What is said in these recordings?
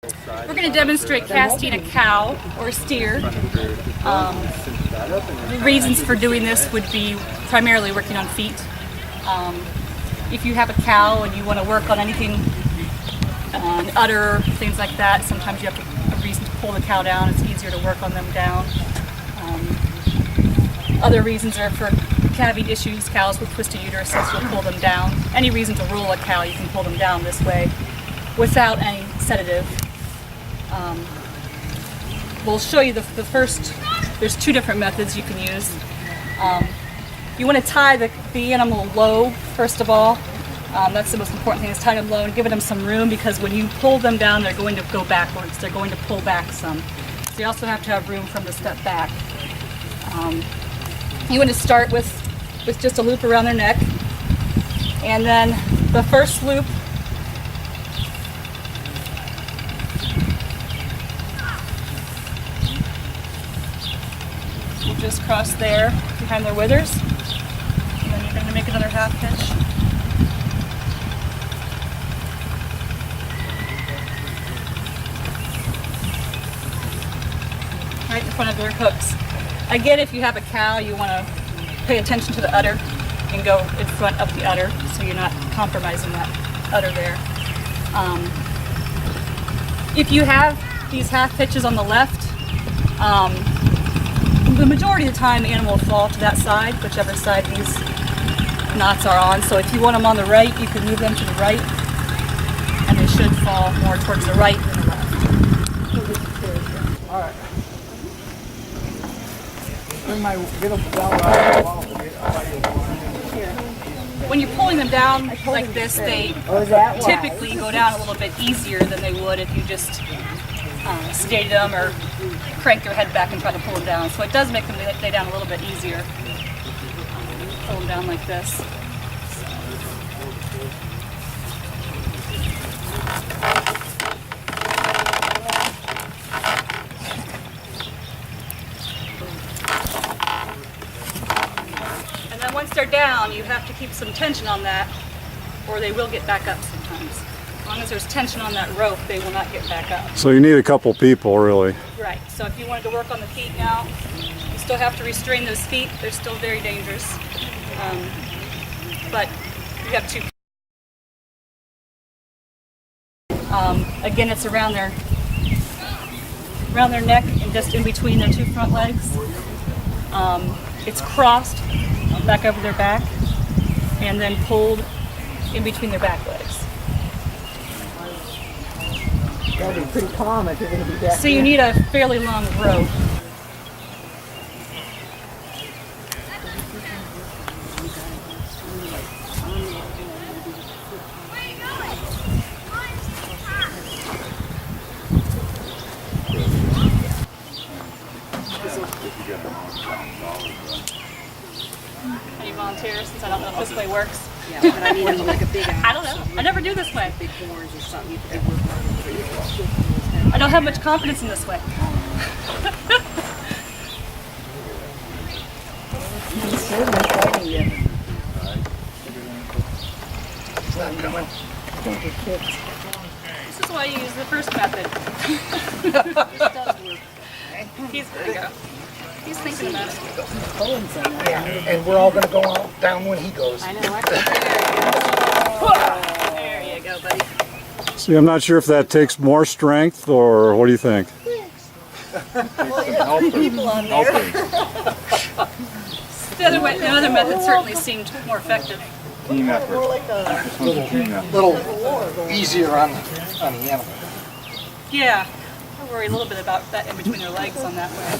We're going to demonstrate casting a cow or a steer. The reasons for doing this would be primarily working on feet. If you have a cow and you want to work on anything, on udder, things like that, sometimes you have a reason to pull the cow down. It's easier to work on them down. Other reasons are for calving issues. Cows with twisted uteruses, you'll pull them down. Any reason to roll a cow, you can pull them down this way without any sedative. We'll show you the first. There's two different methods you can use. You want to tie the animal low, first of all. That's the most important thing, is tie them low and giving them some room, because when you pull them down, they're going to go backwards. They're going to pull back some. So you also have to have room for them to step back. You want to start with just a loop around their neck, and then the first loop will just cross there behind their withers, and then you're going to make another half hitch. Right in front of their hooks. Again, if you have a cow, you want to pay attention to the udder and go in front of the udder, so you're not compromising that udder there. If you have these half hitches on the left, the majority of the time the animal will fall to that side, whichever side these knots are on. So if you want them on the right, you can move them to the right, and they should fall more towards the right than the left. All right. When you're pulling them down like this, they typically go down a little bit easier than they would if you just sedated them or crank their head back and try to pull them down. So it does make them lay down a little bit easier. Pull them down like this. Once they're down, you have to keep some tension on that, or they will get back up sometimes. As long as there's tension on that rope, they will not get back up. So you need a couple people, really. Right. So if you wanted to work on the feet now, you still have to restrain those feet. They're still very dangerous. But you have two. Again, it's around their neck and just in between their two front legs. It's crossed back over their back, and then pulled in between their back legs. That'll be pretty calm if you're going to be back. So you need a fairly long rope. Any volunteers, since I don't know if this way works? Yeah, but I need like a big I don't know. I never do this way. big horns or something. You could work on. I don't have much confidence in this way. He's certainly fighting you. It's not coming. Don't get kicked. This is why you use the first method. This does work. There you go. He's thinking about it. Pulling something. Yeah, and we're all going to go out down when he goes. I know. I There you go, buddy. See, I'm not sure if that takes more strength, or what do you think? People on there. The other method certainly seemed more effective. Team effort. More like a Little easier on the animal. Yeah. I worry a little bit about that in between their legs on that way.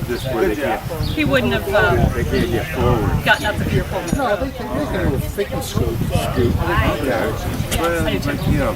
This way they can't, He wouldn't have they can't get forward. gotten up if you were pulling. No, they can thick and scoop. Yeah, well, but, you know,